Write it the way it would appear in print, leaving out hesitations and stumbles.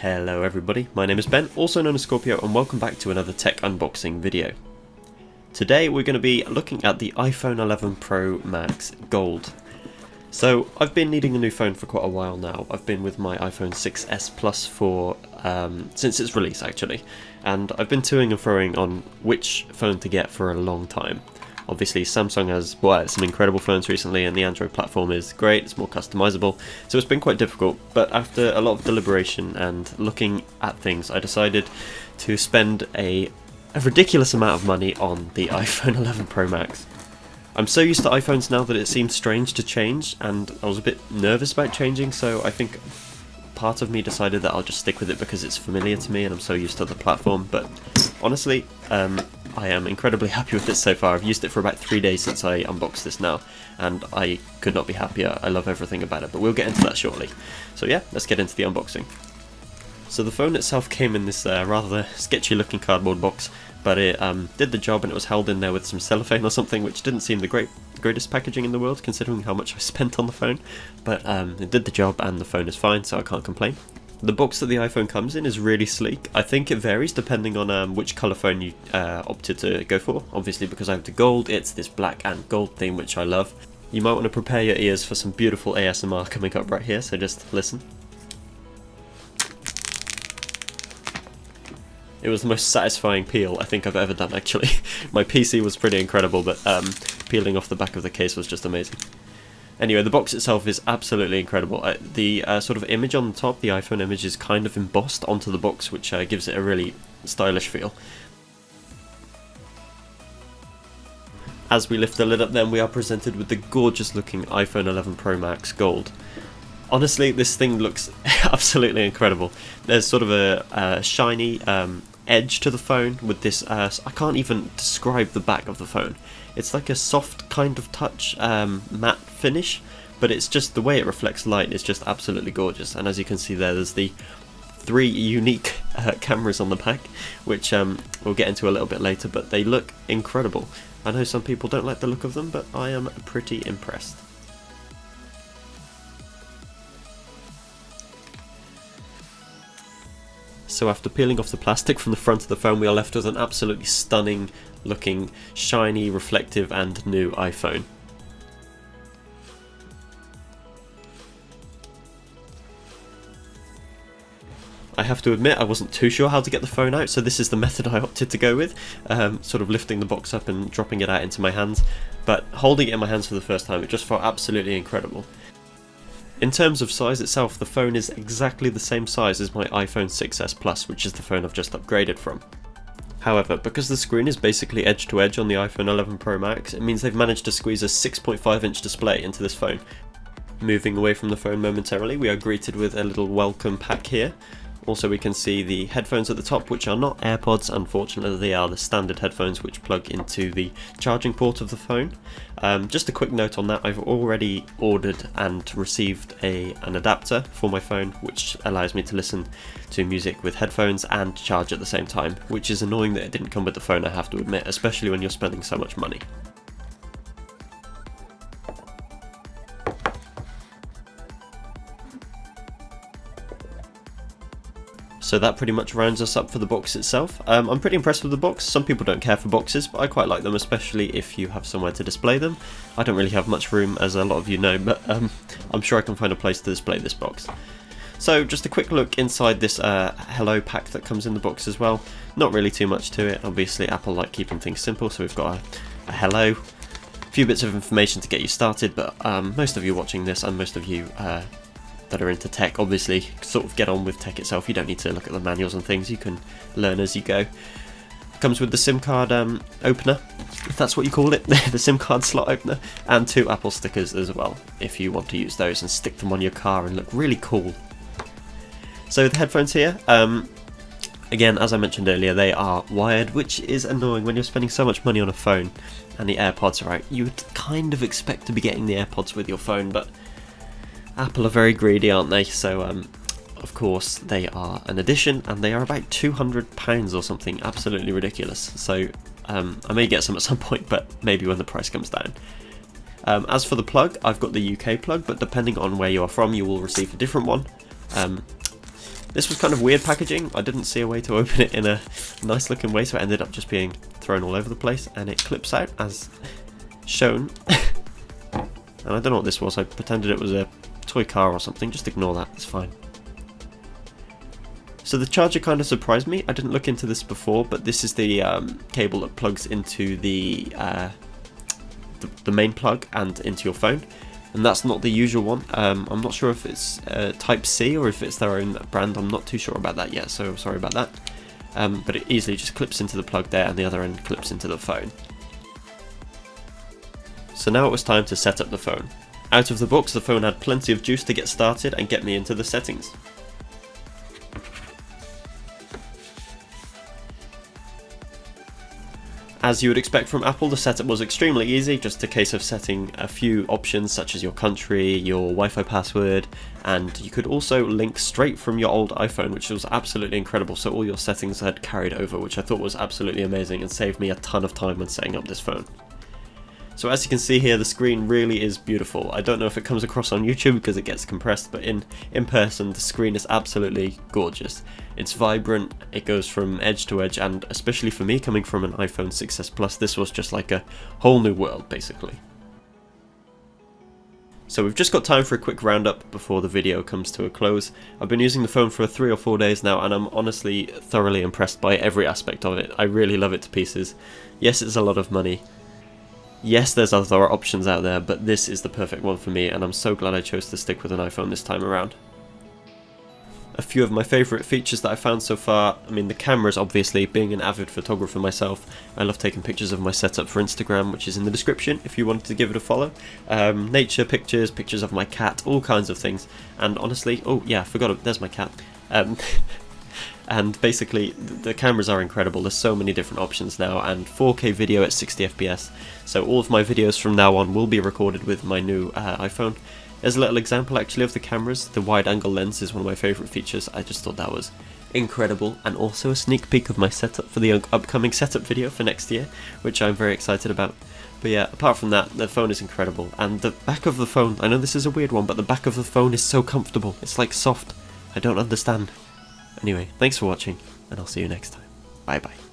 Hello everybody, my name is Ben, also known as Scorpio, and welcome back to another tech unboxing video. Today we're going to be looking at the iPhone 11 Pro Max Gold. So I've been needing a new phone for quite a while now. I've been with my iPhone 6s Plus for since its release actually, and I've been toing and froing on which phone to get for a long time. Obviously Samsung has bought some incredible phones recently and the Android platform is great, it's more customizable, so it's been quite difficult, but after a lot of deliberation and looking at things I decided to spend a ridiculous amount of money on the iPhone 11 Pro Max. I'm so used to iPhones now that it seems strange to change, and I was a bit nervous about changing, so I think part of me decided that I'll just stick with it because it's familiar to me and I'm so used to the platform, but honestly, I am incredibly happy with it so far. I've used it for about 3 days since I unboxed this now, and I could not be happier. I love everything about it, but we'll get into that shortly. So yeah, let's get into the unboxing. So the phone itself came in this rather sketchy looking cardboard box, but it did the job, and it was held in there with some cellophane or something, which didn't seem the greatest packaging in the world considering how much I spent on the phone, but it did the job and the phone is fine, so I can't complain. The box that the iPhone comes in is really sleek. I think it varies depending on which colour phone you opted to go for. Obviously because I have the gold, it's this black and gold theme which I love. You might want to prepare your ears for some beautiful ASMR coming up right here, so just listen. It was the most satisfying peel I think I've ever done actually. My PC was pretty incredible, but peeling off the back of the case was just amazing. Anyway, the box itself is absolutely incredible. The sort of image on the top, the iPhone image, is kind of embossed onto the box, which gives it a really stylish feel. As we lift the lid up then, we are presented with the gorgeous looking iPhone 11 Pro Max Gold. Honestly, this thing looks absolutely incredible. There's sort of a shiny edge to the phone with this, I can't even describe the back of the phone. It's like a soft kind of touch matte finish, but it's just the way it reflects light is just absolutely gorgeous. And as you can see there's the 3 unique cameras on the back, which we'll get into a little bit later, but they look incredible. I know some people don't like the look of them, but I am pretty impressed. So after peeling off the plastic from the front of the phone, we are left with an absolutely stunning looking, shiny, reflective and new iPhone. I have to admit I wasn't too sure how to get the phone out, so this is the method I opted to go with, sort of lifting the box up and dropping it out into my hands, but holding it in my hands for the first time, it just felt absolutely incredible. In terms of size itself, the phone is exactly the same size as my iPhone 6s Plus, which is the phone I've just upgraded from. However, because the screen is basically edge to edge on the iPhone 11 Pro Max, it means they've managed to squeeze a 6.5-inch display into this phone. Moving away from the phone momentarily, we are greeted with a little welcome pack here. Also we can see the headphones at the top, which are not AirPods, unfortunately they are the standard headphones which plug into the charging port of the phone. Just a quick note on that, I've already ordered and received an adapter for my phone which allows me to listen to music with headphones and charge at the same time, which is annoying that it didn't come with the phone, I have to admit, especially when you're spending so much money. So that pretty much rounds us up for the box itself. I'm pretty impressed with the box. Some people don't care for boxes, but I quite like them, especially if you have somewhere to display them. I don't really have much room, as a lot of you know, but I'm sure I can find a place to display this box. So just a quick look inside this hello pack that comes in the box as well. Not really too much to it. Obviously Apple like keeping things simple, so we've got a hello, a few bits of information to get you started, but most of you watching this and most of you that are into tech obviously sort of get on with tech itself. You don't need to look at the manuals and things, you can learn as you go. It comes with the SIM card opener, if that's what you call it, the SIM card slot opener, and 2 Apple stickers as well, if you want to use those and stick them on your car and look really cool. So the headphones here, again as I mentioned earlier, they are wired, which is annoying when you're spending so much money on a phone and the AirPods are out. You would kind of expect to be getting the AirPods with your phone, but Apple are very greedy, aren't they? So of course they are an addition, and they are about £200 or something, absolutely ridiculous. So I may get some at some point, but maybe when the price comes down. As for the plug, I've got the UK plug, but depending on where you are from, you will receive a different one. This was kind of weird packaging. I didn't see a way to open it in a nice looking way, so it ended up just being thrown all over the place, and it clips out as shown. And I don't know what this was. I pretended it was a toy car or something. Just ignore that, it's fine. So the charger kind of surprised me. I didn't look into this before, but this is the cable that plugs into the main plug and into your phone, and that's not the usual one. I'm not sure if it's Type C or if it's their own brand. I'm not too sure about that yet, so sorry about that. But it easily just clips into the plug there, and the other end clips into the phone. So now it was time to set up the phone. Out of the box, the phone had plenty of juice to get started and get me into the settings. As you would expect from Apple, the setup was extremely easy, just a case of setting a few options such as your country, your Wi-Fi password, and you could also link straight from your old iPhone, which was absolutely incredible. So all your settings had carried over, which I thought was absolutely amazing and saved me a ton of time when setting up this phone. So as you can see here, the screen really is beautiful. I don't know if it comes across on YouTube because it gets compressed, but in person the screen is absolutely gorgeous. It's vibrant, it goes from edge to edge, and especially for me, coming from an iPhone 6s Plus, this was just like a whole new world basically. So we've just got time for a quick roundup before the video comes to a close. I've been using the phone for 3 or 4 days now, and I'm honestly thoroughly impressed by every aspect of it. I really love it to pieces. Yes, it's a lot of money. Yes, there's other options out there, but this is the perfect one for me, and I'm so glad I chose to stick with an iPhone this time around. A few of my favourite features that I found so far, I mean the cameras obviously, being an avid photographer myself, I love taking pictures of my setup for Instagram, which is in the description if you wanted to give it a follow. Nature pictures, pictures of my cat, all kinds of things, and honestly, oh yeah, I forgot it, there's my cat. And basically the cameras are incredible. There's so many different options now, and 4K video at 60 FPS, so all of my videos from now on will be recorded with my new iPhone. There's a little example actually of the cameras. The wide angle lens is one of my favourite features. I just thought that was incredible, and also a sneak peek of my setup for the upcoming setup video for next year, which I'm very excited about. But yeah, apart from that, the phone is incredible, and the back of the phone, I know this is a weird one, but the back of the phone is so comfortable. It's like soft. I don't understand. Anyway, thanks for watching, and I'll see you next time. Bye bye.